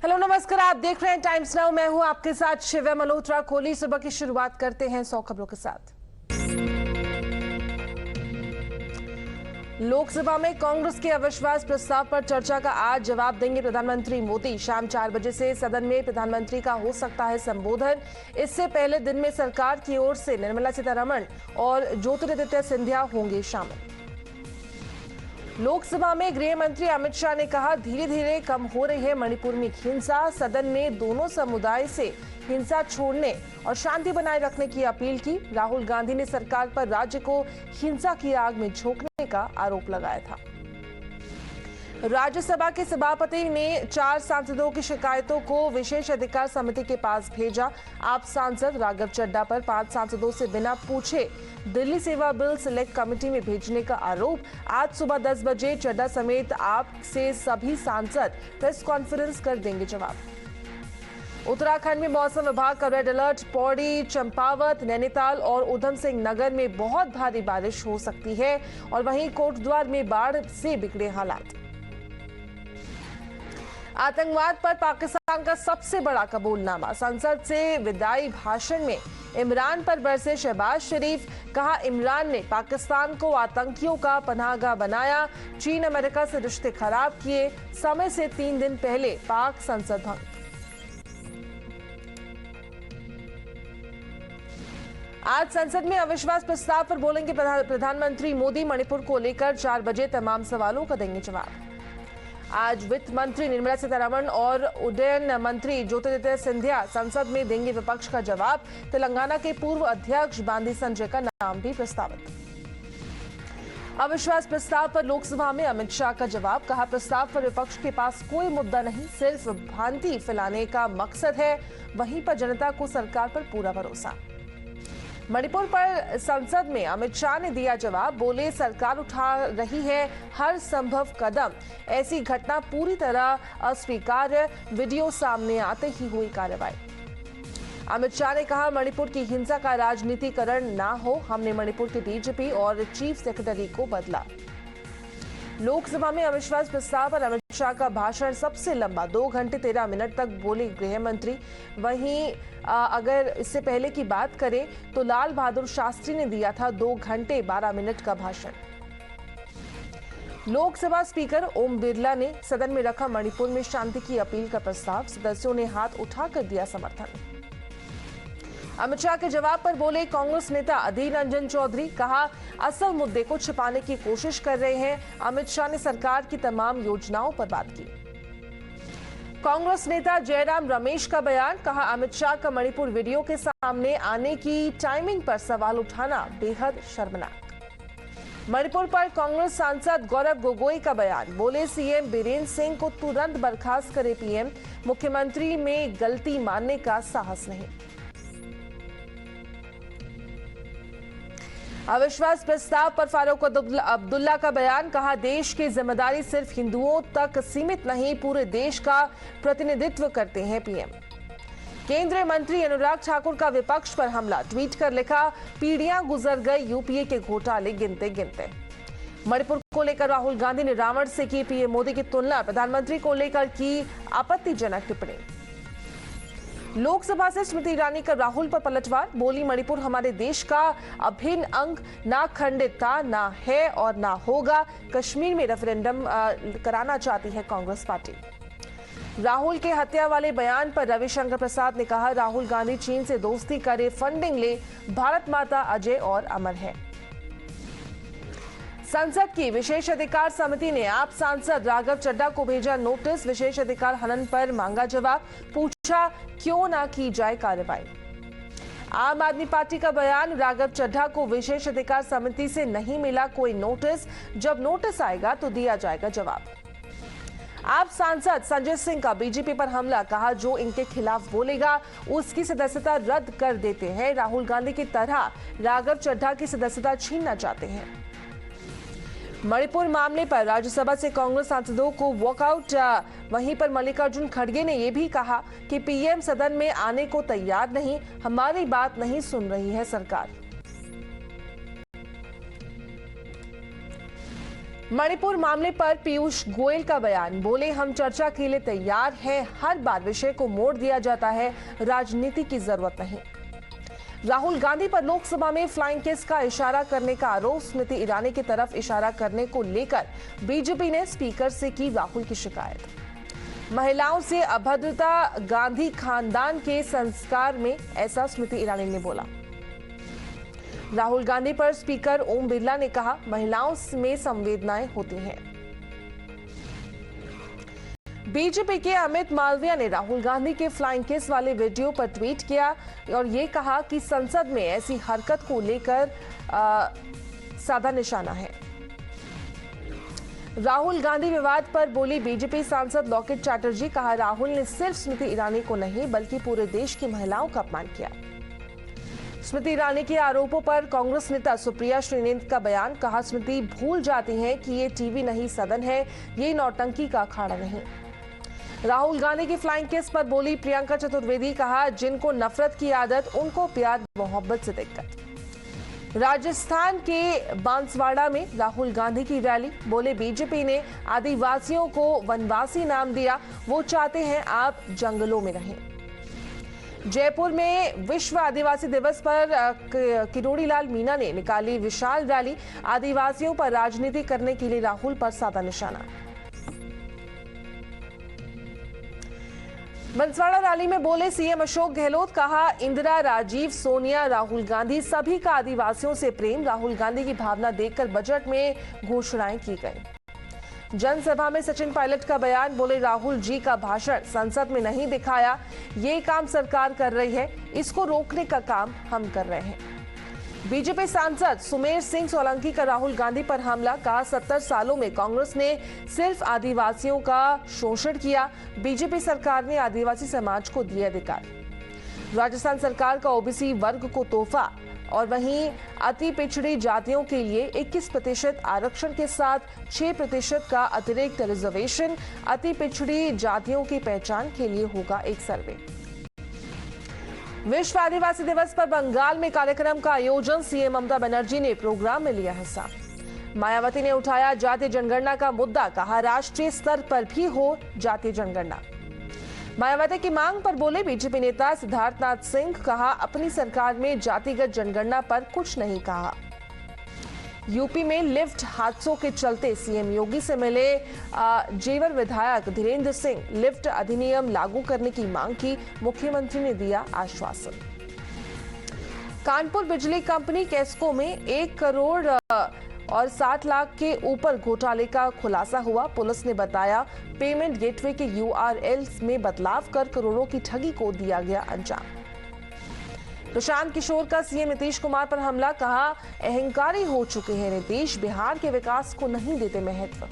Hello नमस्कार, आप देख रहे हैं टाइम्स नाउ। मैं हूं आपके साथ शिव्या मल्होत्रा। खोली सुबह की शुरुआत करते हैं 100 खबरों के साथ। लोकसभा में कांग्रेस के अविश्वास प्रस्ताव पर चर्चा का आज जवाब देंगे प्रधानमंत्री मोदी। शाम 4 बजे से सदन में प्रधानमंत्री का हो सकता है संबोधन। इससे पहले दिन में सरकार की ओर से निर्मला सीतारमण और ज्योतिरादित्य सिंधिया होंगे शामिल। लोकसभा में गृह मंत्री अमित शाह ने कहा, धीरे धीरे कम हो रही है मणिपुर में हिंसा। सदन में दोनों समुदाय से हिंसा छोड़ने और शांति बनाए रखने की अपील की। राहुल गांधी ने सरकार पर राज्य को हिंसा की आग में झोंकने का आरोप लगाया था। राज्यसभा के सभापति ने 4 सांसदों की शिकायतों को विशेष अधिकार समिति के पास भेजा। आप सांसद राघव चड्ढा पर 5 सांसदों से बिना पूछे दिल्ली सेवा बिल सिलेक्ट कमेटी में भेजने का आरोप। आज सुबह 10 बजे चड्ढा समेत आप से सभी सांसद प्रेस कॉन्फ्रेंस कर देंगे जवाब। उत्तराखंड में मौसम विभाग का रेड अलर्ट। पौड़ी, चंपावत, नैनीताल और उधम सिंह नगर में बहुत भारी बारिश हो सकती है और वहीं कोटद्वार में बाढ़ से बिगड़े हालात। आतंकवाद पर पाकिस्तान का सबसे बड़ा कबूलनामा। संसद से विदाई भाषण में इमरान पर बरसे शहबाज शरीफ। कहा, इमरान ने पाकिस्तान को आतंकियों का पनाहगाह बनाया। चीन अमेरिका से रिश्ते खराब किए। समय से 3 दिन पहले पाक संसद भंग। आज संसद में अविश्वास प्रस्ताव पर बोलेंगे प्रधानमंत्री मोदी। मणिपुर को लेकर 4 बजे तमाम सवालों का देंगे जवाब। आज वित्त मंत्री निर्मला सीतारमण और उड्डयन मंत्री ज्योतिरादित्य सिंधिया संसद में देंगे विपक्ष का जवाब। तेलंगाना के पूर्व अध्यक्ष बांदी संजय का नाम भी प्रस्तावित। अविश्वास प्रस्ताव पर लोकसभा में अमित शाह का जवाब। कहा, प्रस्ताव पर विपक्ष के पास कोई मुद्दा नहीं, सिर्फ भ्रांति फैलाने का मकसद है। वहीं पर जनता को सरकार पर पूरा भरोसा। मणिपुर पर संसद में अमित शाह ने दिया जवाब। बोले, सरकार उठा रही है हर संभव कदम। ऐसी घटना पूरी तरह अस्वीकार्य। वीडियो सामने आते ही हुई कार्रवाई। अमित शाह ने कहा, मणिपुर की हिंसा का राजनीतिकरण ना हो। हमने मणिपुर के डीजीपी और चीफ सेक्रेटरी को बदला। लोकसभा में अविश्वास प्रस्ताव पर अमित शाह का भाषण सबसे लंबा 2 घंटे 13 मिनट तक बोले गृह मंत्री। वहीं अगर इससे पहले की बात करें तो लाल बहादुर शास्त्री ने दिया था 2 घंटे 12 मिनट का भाषण। लोकसभा स्पीकर ओम बिरला ने सदन में रखा मणिपुर में शांति की अपील का प्रस्ताव। सदस्यों ने हाथ उठाकर दिया समर्थन। अमित शाह के जवाब पर बोले कांग्रेस नेता अधीर रंजन चौधरी। कहा, असल मुद्दे को छिपाने की कोशिश कर रहे हैं। अमित शाह ने सरकार की तमाम योजनाओं पर बात की। कांग्रेस नेता जयराम रमेश का बयान। कहा, अमित शाह का मणिपुर वीडियो के सामने आने की टाइमिंग पर सवाल उठाना बेहद शर्मनाक। मणिपुर पर कांग्रेस सांसद गौरव गोगोई का बयान। बोले, सीएम बीरेंद्र सिंह को तुरंत बर्खास्त करे पीएम। मुख्यमंत्री में गलती मानने का साहस नहीं। अविश्वास प्रस्ताव पर फारूक अब्दुल्ला का बयान। कहा, देश की जिम्मेदारी सिर्फ हिंदुओं तक सीमित नहीं, पूरे देश का प्रतिनिधित्व करते हैं पीएम। केंद्रीय मंत्री अनुराग ठाकुर का विपक्ष पर हमला। ट्वीट कर लिखा, पीढ़ियां गुजर गई यूपीए के घोटाले गिनते गिनते। मणिपुर को लेकर राहुल गांधी ने रावण से की पीएम मोदी की तुलना। प्रधानमंत्री को लेकर की आपत्तिजनक टिप्पणी। लोकसभा से स्मृति ईरानी का राहुल पर पलटवार। बोली, मणिपुर हमारे देश का अभिन्न अंग, ना खंडित था, ना है और ना होगा। कश्मीर में रेफरेंडम कराना चाहती है कांग्रेस पार्टी। राहुल के हत्या वाले बयान पर रविशंकर प्रसाद ने कहा, राहुल गांधी चीन से दोस्ती करे, फंडिंग ले, भारत माता अजय और अमर है। संसद की विशेष अधिकार समिति ने आप सांसद राघव चड्ढा को भेजा नोटिस। विशेष अधिकार हनन पर मांगा जवाब। पूछा, क्यों ना की जाए कार्रवाई। आम आदमी पार्टी का बयान। राघव चड्ढा को विशेष अधिकार समिति से नहीं मिला कोई नोटिस। जब नोटिस आएगा तो दिया जाएगा जवाब। आप सांसद संजय सिंह का बीजेपी पर हमला। कहा, जो इनके खिलाफ बोलेगा उसकी सदस्यता रद्द कर देते हैं। राहुल गांधी की तरह राघव चड्ढा की सदस्यता छीनना चाहते हैं। मणिपुर मामले पर राज्यसभा से कांग्रेस सांसदों को वॉकआउट। वहीं पर मल्लिकार्जुन खड़गे ने यह भी कहा कि पीएम सदन में आने को तैयार नहीं, हमारी बात नहीं सुन रही है सरकार। मणिपुर मामले पर पीयूष गोयल का बयान, बोले हम चर्चा के लिए तैयार हैं, हर बार विषय को मोड़ दिया जाता है, राजनीति की जरूरत नहीं। राहुल गांधी पर लोकसभा में फ्लाइंग किस का इशारा करने का आरोप, स्मृति ईरानी की तरफ इशारा करने को लेकर बीजेपी ने स्पीकर से की राहुल की शिकायत। महिलाओं से अभद्रता गांधी खानदान के संस्कार में, ऐसा स्मृति ईरानी ने बोला। राहुल गांधी पर स्पीकर ओम बिरला ने कहा, महिलाओं में संवेदनाएं होती हैं। बीजेपी के अमित मालविया ने राहुल गांधी के फ्लाइंग किस वाले वीडियो पर ट्वीट किया और ये कहा कि संसद में ऐसी हरकत को लेकर साधा निशाना है। राहुल गांधी विवाद पर बोली बीजेपी सांसद लॉकेट चैटर्जी, कहा राहुल ने सिर्फ स्मृति ईरानी को नहीं बल्कि पूरे देश की महिलाओं का अपमान किया। स्मृति ईरानी के आरोपों पर कांग्रेस नेता सुप्रिया श्रीनेत का बयान, कहा स्मृति भूल जाती हैं कि ये टीवी नहीं सदन है, ये नौटंकी का अखाड़ा नहीं। राहुल गांधी की फ्लाइंग किस पर बोली प्रियंका चतुर्वेदी, कहा जिनको नफरत की आदत उनको प्यार मोहब्बत से दिक्कत। राजस्थान के बांसवाड़ा में राहुल गांधी की रैली, बोले बीजेपी ने आदिवासियों को वनवासी नाम दिया, वो चाहते हैं आप जंगलों में रहें। जयपुर में विश्व आदिवासी दिवस पर किरोड़ी लाल मीणा ने निकाली विशाल रैली, आदिवासियों पर राजनीति करने के लिए राहुल पर साधा निशाना। बंसवाड़ा रैली में बोले सीएम अशोक गहलोत, कहा इंदिरा, राजीव, सोनिया, राहुल गांधी सभी का आदिवासियों से प्रेम, राहुल गांधी की भावना देखकर बजट में घोषणाएं की गई। जनसभा में सचिन पायलट का बयान, बोले राहुल जी का भाषण संसद में नहीं दिखाया, ये काम सरकार कर रही है, इसको रोकने का काम हम कर रहे हैं। बीजेपी सांसद सुमेर सिंह सोलंकी का राहुल गांधी पर हमला, कहा 70 सालों में कांग्रेस ने सिर्फ आदिवासियों का शोषण किया, बीजेपी सरकार ने आदिवासी समाज को दिए अधिकार। राजस्थान सरकार का ओबीसी वर्ग को तोहफा और वहीं अति पिछड़ी जातियों के लिए 21% आरक्षण के साथ 6% का अतिरिक्त रिजर्वेशन, अति पिछड़ी जातियों की पहचान के लिए होगा एक सर्वे। विश्व आदिवासी दिवस पर बंगाल में कार्यक्रम का आयोजन, सीएम ममता बनर्जी ने प्रोग्राम में लिया हिस्सा। मायावती ने उठाया जातीय जनगणना का मुद्दा, कहा राष्ट्रीय स्तर पर भी हो जातीय जनगणना। मायावती की मांग पर बोले बीजेपी नेता सिद्धार्थनाथ सिंह, कहा अपनी सरकार में जातिगत जनगणना पर कुछ नहीं कहा। यूपी में लिफ्ट हादसों के चलते सीएम योगी से मिले जेवर विधायक धीरेन्द्र सिंह, लिफ्ट अधिनियम लागू करने की मांग की, मुख्यमंत्री ने दिया आश्वासन। कानपुर बिजली कंपनी केस्को में 1 करोड़ और 60 लाख के ऊपर घोटाले का खुलासा हुआ। पुलिस ने बताया पेमेंट गेटवे के URL में बदलाव कर करोड़ों की ठगी को दिया गया अंजाम। प्रशांत किशोर का सीएम नीतीश कुमार पर हमला, कहा अहंकारी हो चुके हैं नीतीश, बिहार के विकास को नहीं देते महत्व।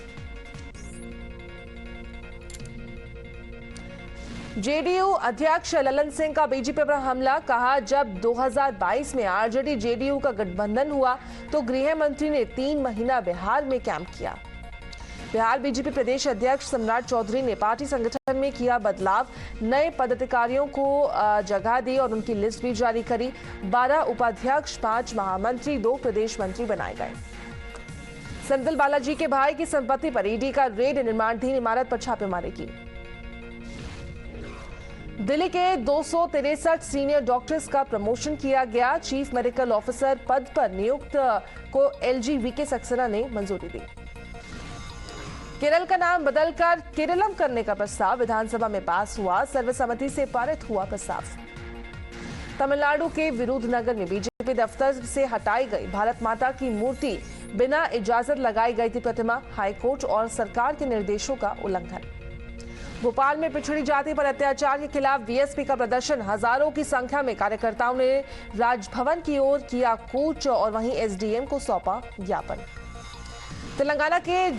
जेडीयू अध्यक्ष ललन सिंह का बीजेपी पर हमला, कहा जब 2022 में आरजेडी जेडीयू का गठबंधन हुआ तो गृह मंत्री ने 3 महीना बिहार में कैंप किया। बिहार बीजेपी प्रदेश अध्यक्ष सम्राट चौधरी ने पार्टी संगठन में किया बदलाव, नए पदाधिकारियों को जगह दी और उनकी लिस्ट भी जारी करी। 12 उपाध्यक्ष, 5 महामंत्री, 2 प्रदेश मंत्री बनाए गए। सेंथिल बालाजी के भाई की संपत्ति पर ईडी का रेड, निर्माणाधीन इमारत पर छापेमारी की। दिल्ली के 263 सीनियर डॉक्टर्स का प्रमोशन किया गया, चीफ मेडिकल ऑफिसर पद पर नियुक्त को एलजी वीके सक्सेना ने मंजूरी दी। केरल का नाम बदलकर केरलम करने का प्रस्ताव विधानसभा में पास हुआ, सर्वसम्मति से पारित हुआ प्रस्ताव। तमिलनाडु के विरुधनगर में बीजेपी दफ्तर से हटाई गई भारत माता की मूर्ति, बिना इजाजत लगाई गई थी प्रतिमा, हाईकोर्ट और सरकार के निर्देशों का उल्लंघन। भोपाल में पिछड़ी जाति पर अत्याचार के खिलाफ बीएसपी का प्रदर्शन, हजारों की संख्या में कार्यकर्ताओं ने राजभवन की ओर किया कूच और वहीं एसडीएम को सौंपा ज्ञापन। तेलंगाना के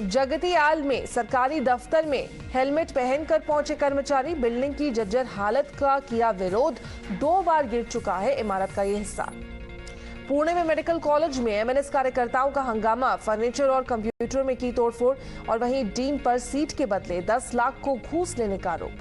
जगतियाल में सरकारी दफ्तर में हेलमेट पहनकर पहुंचे कर्मचारी, बिल्डिंग की जर्जर हालत का किया विरोध, 2 बार गिर चुका है इमारत का ये हिस्सा। पुणे में मेडिकल कॉलेज में एमएनएस कार्यकर्ताओं का हंगामा, फर्नीचर और कंप्यूटर में की तोड़फोड़ और वहीं डीन पर सीट के बदले 10 लाख को घूस लेने का आरोप।